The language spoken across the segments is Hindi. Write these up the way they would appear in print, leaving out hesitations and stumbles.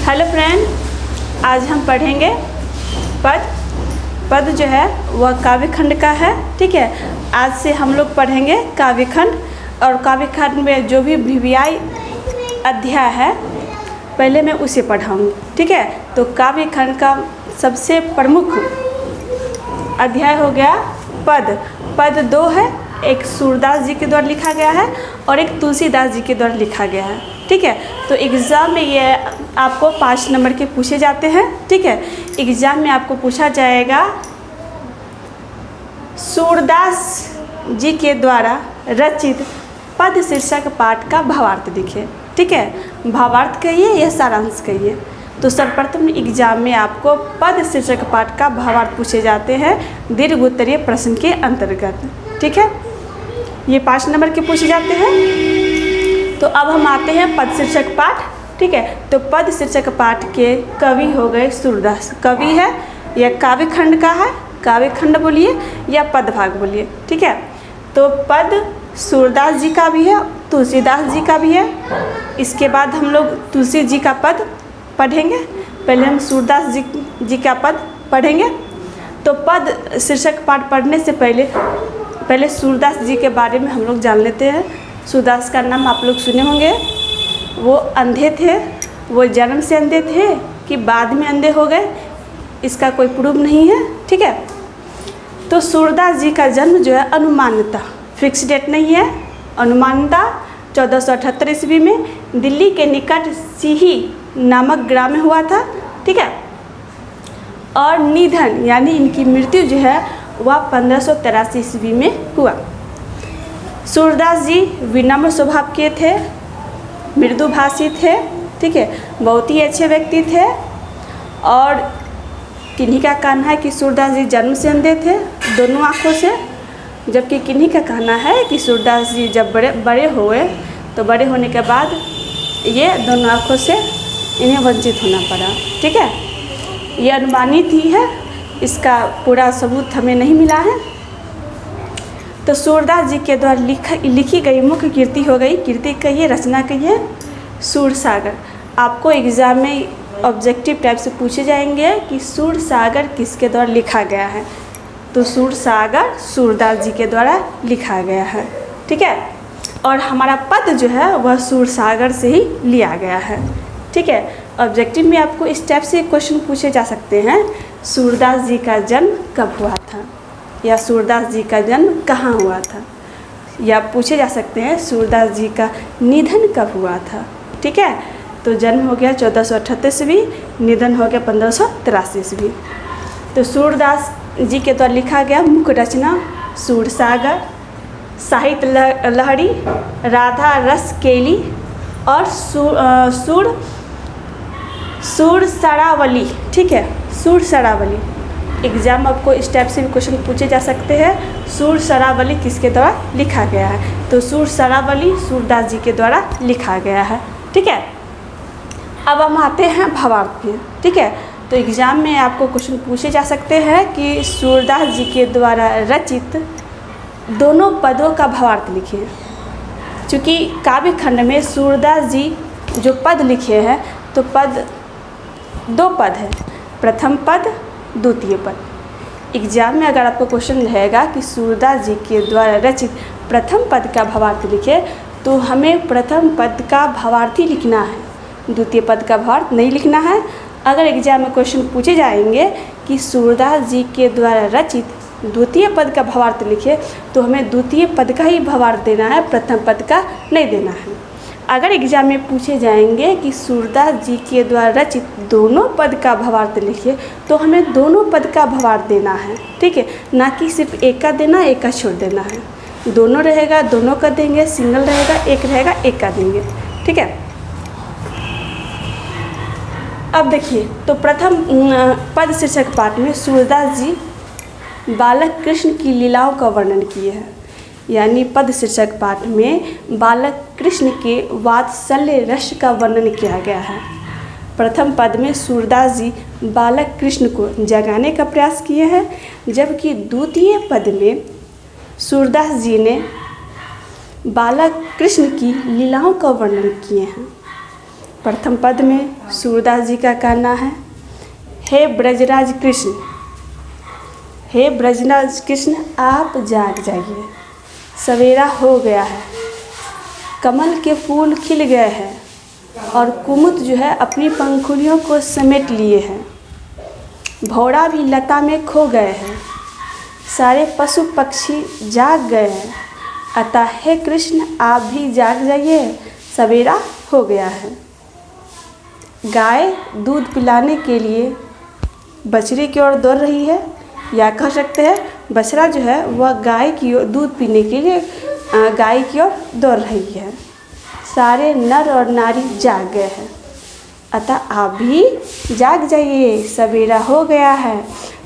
हेलो फ्रेंड, आज हम पढ़ेंगे पद। पद जो है वह काव्य खंड का है। ठीक है, आज से हम लोग पढ़ेंगे काव्य खंड। और काव्य खंड में जो भी भिवियाई अध्याय है पहले मैं उसे पढ़ाऊँगी। ठीक है, तो काव्य खंड का सबसे प्रमुख अध्याय हो गया पद। पद दो है, एक सूरदास जी के द्वारा लिखा गया है और एक तुलसीदास जी के द्वारा लिखा गया है। ठीक है, तो एग्ज़ाम में ये आपको 5 नंबर के पूछे जाते हैं। ठीक है, एग्ज़ाम में आपको पूछा जाएगा सूरदास जी के द्वारा रचित पद शीर्षक पाठ का भावार्थ लिखिए। ठीक है, भावार्थ कहिए या सारांश कहिए। तो सर्वप्रथम एग्जाम में आपको पद शीर्षक पाठ का भावार्थ पूछे जाते हैं दीर्घ उत्तरीय प्रश्न के अंतर्गत। ठीक है, ये 5 नंबर के पूछे जाते हैं। तो अब हम आते हैं पद शीर्षक पाठ। ठीक है, तो पद शीर्षक पाठ के कवि हो गए सूरदास। कवि है या काव्य खंड का है, काव्य खंड बोलिए या पद भाग बोलिए। ठीक है, तो पद सूरदास जी का भी है, तुलसीदास जी का भी है। इसके बाद हम लोग तुलसी जी का पद पढ़ेंगे। पहले हम सूरदास जी का पद पढ़ेंगे। तो पद शीर्षक पाठ पढ़ने से पहले सूरदास जी के बारे में हम लोग जान लेते हैं। सूरदास का नाम आप लोग सुने होंगे। वो अंधे थे, वो जन्म से अंधे थे कि बाद में अंधे हो गए, इसका कोई प्रूफ नहीं है। ठीक है, तो सूरदास जी का जन्म जो है अनुमानतः, फिक्स डेट नहीं है, अनुमानतः 1478 ईस्वी में दिल्ली के निकट सीही नामक ग्राम में हुआ था। ठीक है, और निधन यानी इनकी मृत्यु जो है वह 1583 ईस्वी में हुआ। सूरदास जी विनम्र स्वभाव के थे, मृदुभाषी थे। ठीक है, बहुत ही अच्छे व्यक्ति थे। और किन्हीं का कहना है कि सूरदास जी जन्म से अंधे थे दोनों आँखों से, जबकि किन्हीं का कहना है कि सूरदास जी जब बड़े हुए तो बड़े होने के बाद ये दोनों आँखों से इन्हें वंचित होना पड़ा। ठीक है, ये अनुमानित ही है, इसका पूरा सबूत हमें नहीं मिला है। तो सूरदास जी के द्वारा लिखी गई मुख्य कृति हो गई, कृति कहिए रचना कहिए, सूरसागर। आपको एग्ज़ाम में ऑब्जेक्टिव टाइप से पूछे जाएंगे कि सूरसागर किसके द्वारा लिखा गया है। तो सूरसागर सूरदास जी के द्वारा लिखा गया है। ठीक है, और हमारा पद जो है वह सूरसागर से ही लिया गया है। ठीक है, ऑब्जेक्टिव में आपको इस टाइप से क्वेश्चन पूछे जा सकते हैं, सूरदास जी का जन्म कब हुआ था, या सूरदास जी का जन्म कहाँ हुआ था, या पूछे जा सकते हैं सूरदास जी का निधन कब हुआ था। ठीक है, तो जन्म हो गया 1478 ईस्वी, निधन हो गया 1583 ईस्वी। तो सूरदास जी के द्वारा लिखा गया मुख्य रचना सूरसागर, साहित्य लहरी, राधा रस केली और सूरसरावली। ठीक है, सूरसरावली। एग्जाम आपको इस टाइप से भी क्वेश्चन पूछे जा सकते हैं, सूरसरावली किसके द्वारा लिखा गया है। तो सूरसरावली सूरदास जी के द्वारा लिखा गया है। ठीक है, अब हम आते हैं भावार्थ में। ठीक है, तो एग्ज़ाम में आपको क्वेश्चन पूछे जा सकते हैं कि सूरदास जी के द्वारा रचित दोनों पदों का भावार्थ लिखिए। चूँकि काव्य खंड में सूरदास जी जो पद लिखे हैं तो पद 2 पद है, प्रथम पद द्वितीय पद। एग्जाम में अगर आपको क्वेश्चन रहेगा कि सूरदास जी के द्वारा रचित प्रथम पद का भावार्थ लिखे, तो हमें प्रथम पद का भावार्थ ही लिखना है, द्वितीय पद का भावार्थ नहीं लिखना है। अगर एग्जाम में क्वेश्चन पूछे जाएंगे कि सूरदास जी के द्वारा रचित द्वितीय पद का भावार्थ लिखे, तो हमें द्वितीय पद का ही भावार्थ देना है, प्रथम पद का नहीं देना है। अगर एग्जाम में पूछे जाएंगे कि सूरदास जी के द्वारा रचित दोनों पद का भावार्थ लिखिए, तो हमें दोनों पद का भावार्थ देना है। ठीक है, ना कि सिर्फ एक का देना, एक का छोड़ देना है। दोनों रहेगा दोनों का देंगे, सिंगल रहेगा एक रहेगा एक का देंगे। ठीक है, अब देखिए, तो प्रथम पद शीर्षक पाठ में सूरदास जी बालक कृष्ण की लीलाओं का वर्णन किए हैं। यानी पद शीर्षक पाठ में बालक कृष्ण के वात्सल्य रस का वर्णन किया गया है। प्रथम पद में सूरदास जी बालक कृष्ण को जगाने का प्रयास किए हैं, जबकि द्वितीय पद में सूरदास जी ने बालक कृष्ण की लीलाओं का वर्णन किए हैं। प्रथम पद में सूरदास जी का कहना है, हे ब्रजराज कृष्ण, हे ब्रजराज कृष्ण आप जाग जाइए, सवेरा हो गया है, कमल के फूल खिल गए हैं और कुमुद जो है अपनी पंखुड़ियों को समेट लिए हैं, भौरा भी लता में खो गए हैं, सारे पशु पक्षी जाग गए हैं, अतः हे कृष्ण आप भी जाग जाइए, सवेरा हो गया है। गाय दूध पिलाने के लिए बछड़े की ओर दौड़ रही है, या कह सकते हैं बछड़ा जो है वह गाय की ओर दूध पीने के लिए गाय की ओर दौड़ रही है। सारे नर और नारी जाग गए हैं, अतः आप भी जाग जाइए, सवेरा हो गया है,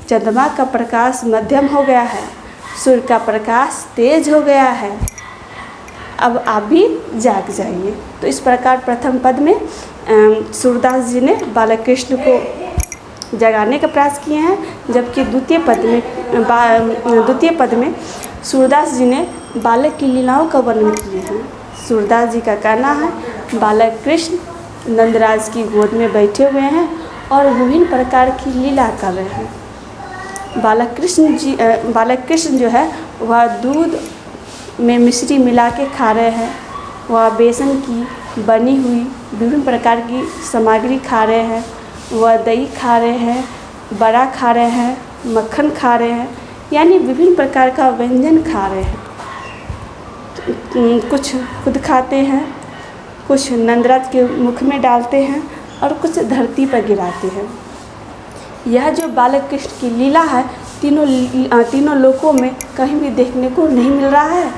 चंद्रमा का प्रकाश मध्यम हो गया है, सूर्य का प्रकाश तेज हो गया है, अब आप भी जाग जाइए। तो इस प्रकार प्रथम पद में सूरदास जी ने बालक कृष्ण को जगाने का प्रयास किए हैं, जबकि द्वितीय पद में सूरदास जी ने बालक की लीलाओं का वर्णन किए हैं। सूरदास जी का कहना है, बालक कृष्ण नंदराज की गोद में बैठे हुए हैं और विभिन्न प्रकार की लीला कर रहे हैं। बालक कृष्ण जो है वह दूध में मिश्री मिला के खा रहे हैं, वह बेसन की बनी हुई विभिन्न प्रकार की सामग्री खा रहे हैं, वह दही खा रहे हैं, बड़ा खा रहे हैं, मक्खन खा रहे हैं, यानी विभिन्न प्रकार का व्यंजन खा रहे हैं। कुछ खुद खाते हैं, कुछ नंदराज के मुख में डालते हैं और कुछ धरती पर गिराते हैं। यह जो बालक कृष्ण की लीला है तीनों लोकों में कहीं भी देखने को नहीं मिल रहा है।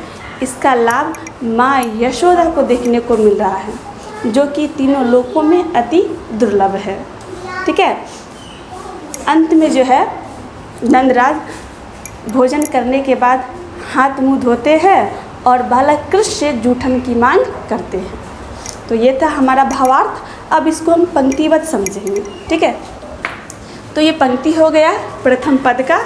इसका लाभ माँ यशोदा को देखने को मिल रहा है, जो कि तीनों लोकों में अति दुर्लभ है। ठीक है। अंत में जो है नंदराज भोजन करने के बाद हाथ मुंह धोते हैं और बालक कृष्ण से जूठन की मांग करते हैं। तो ये था हमारा भावार्थ। अब इसको हम पंक्तिबद्ध समझेंगे। ठीक है। तो ये पंक्ति हो गया प्रथम पद का।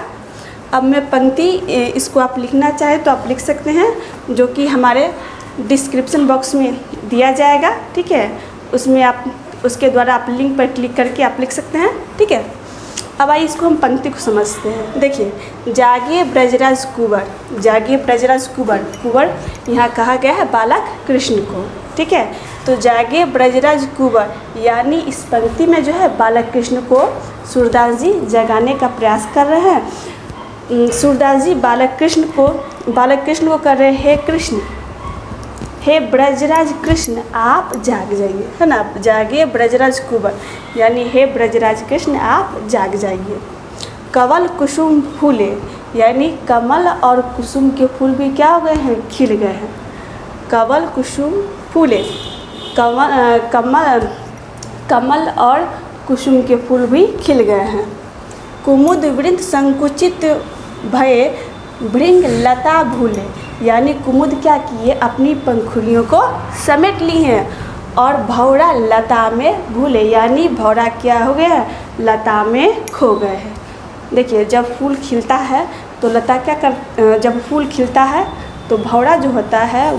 अब मैं पंक्ति इसको आप लिखना चाहे तो आप लिख सकते हैं, जो कि हमारे डिस्क्रिप्शन बॉक्स में दिया जाएगा। ठीक है। उसमें आप उसके द्वारा आप लिंक पर क्लिक करके आप लिख सकते हैं। ठीक है। अब आइए इसको हम पंक्ति को समझते हैं। देखिए, जागे ब्रजराज कुंवर, जागे ब्रजराज कुंवर, कुंवर यहाँ कहा गया है बालक कृष्ण को। ठीक है। तो जागे ब्रजराज कुंवर यानी इस पंक्ति में जो है बालक कृष्ण को सूरदास जी जगाने का प्रयास कर रहे हैं। सूरदास जी बालक कृष्ण को कर रहे हैं, हे कृष्ण, हे ब्रजराज कृष्ण आप जाग जाइए, है ना। जागे ब्रजराज कुंवर यानी हे ब्रजराज कृष्ण आप जाग जाइए। कमल कुसुम फूले यानी कमल और कुसुम के फूल भी क्या हो गए हैं, खिल गए हैं। कमल कुसुम फूले, कमल और कुसुम के फूल भी खिल गए हैं। कुमुद वृंद संकुचित भये भृंग लता भूले यानी कुमुद क्या किए, अपनी पंखुड़ियों को समेट ली हैं और भौरा लता में भूले यानी भौरा क्या हो गया है, लता में खो गए हैं। देखिए, जब फूल खिलता है तो लता जब फूल खिलता है तो भौरा जो होता है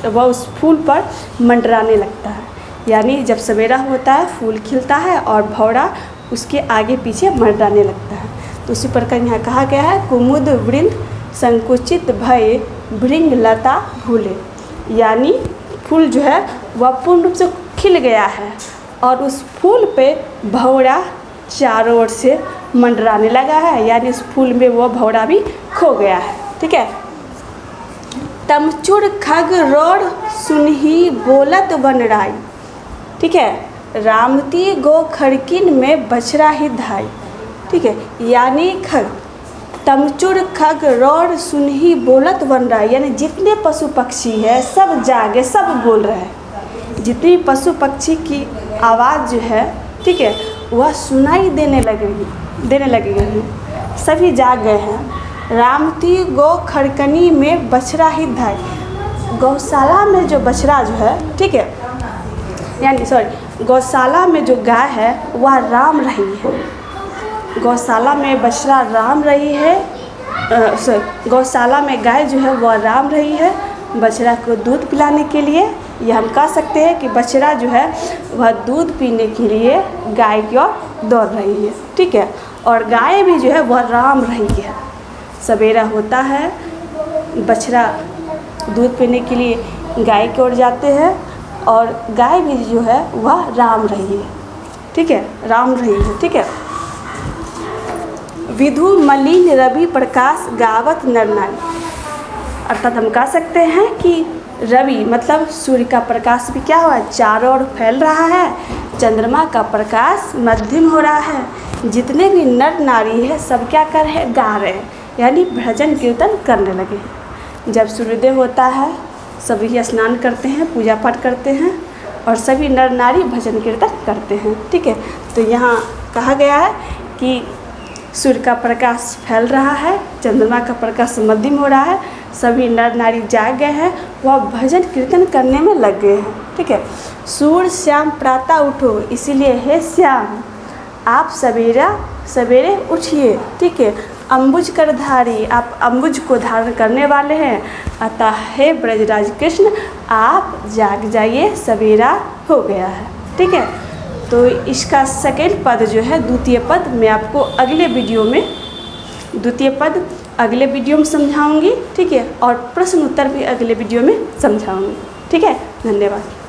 वह उस फूल पर मंडराने लगता है। यानी जब सवेरा होता है फूल खिलता है और भौरा उसके आगे पीछे मंडराने लगता है। तो उसी प्रकार यहाँ कहा गया है, कुमुद वृंद संकुचित भय भृंग लता भूले यानी फूल जो है वह पूर्ण रूप से खिल गया है और उस फूल पे भौरा चारों ओर से मंडराने लगा है, यानी उस फूल में वो भौरा भी खो गया है। ठीक है। तमचुर खग रोड सुनही बोलत बनराई। ठीक है। रामती गो खड़किन में बछड़ा ही धाई। ठीक है। यानी खग, तमचुर खग रोड सुनही बोलत बनराई यानी जितने पशु पक्षी है सब जागे, सब बोल रहे हैं। जितनी पशु पक्षी की आवाज़ जो है, ठीक है, वह सुनाई देने लगेगी, सभी जाग गए हैं। रामती गो खड़कनी में बछड़ा ही धाई, गौशाला में जो बछड़ा जो है, ठीक है, यानी गौशाला में जो गाय है वह राम रही है। गौशाला में बछड़ा राम रही है, गौशाला में गाय जो है वह राम रही है बछड़ा को दूध पिलाने के लिए। ये हम कह सकते हैं कि बछड़ा जो है वह दूध पीने के लिए गाय की ओर दौड़ रही है, ठीक है। और गाय भी जो है वह राम रही है। सवेरा होता है, बछड़ा दूध पीने के लिए गाय की ओर जाते हैं और गाय भी जो है वह राम रही है, ठीक है, राम रही है, ठीक है। विधु मलिन रवि प्रकाश गावत नर नारी, अर्थात हम कह सकते हैं कि रवि मतलब सूर्य का प्रकाश भी क्या हुआ है, चारों ओर फैल रहा है, चंद्रमा का प्रकाश मध्यम हो रहा है। जितने भी नर नारी है सब क्या कर रहे हैं, गा रहे हैं, यानी भजन कीर्तन करने लगे हैं। जब सूर्योदय होता है सभी स्नान करते हैं, पूजा पाठ करते हैं और सभी नर नारी भजन कीर्तन करते हैं, ठीक है। तो यहाँ कहा गया है कि सूर्य का प्रकाश फैल रहा है, चंद्रमा का प्रकाश मध्यम हो रहा है, सभी नर नारी जाग गए हैं, वह भजन कीर्तन करने में लग गए हैं, ठीक है। सूर्य श्याम प्रातः उठो, इसीलिए हे श्याम आप सवेरे उठिए, ठीक है। अम्बुज कर धारी, आप अम्बुज को धारण करने वाले हैं, अतः हे ब्रजराज कृष्ण आप जाग जाइए, सवेरा हो गया है, ठीक है। तो इसका सेकेंड पद जो है, द्वितीय पद, मैं आपको अगले वीडियो में द्वितीय पद अगले वीडियो में समझाऊंगी, ठीक है। और प्रश्न उत्तर भी अगले वीडियो में समझाऊंगी, ठीक है। धन्यवाद।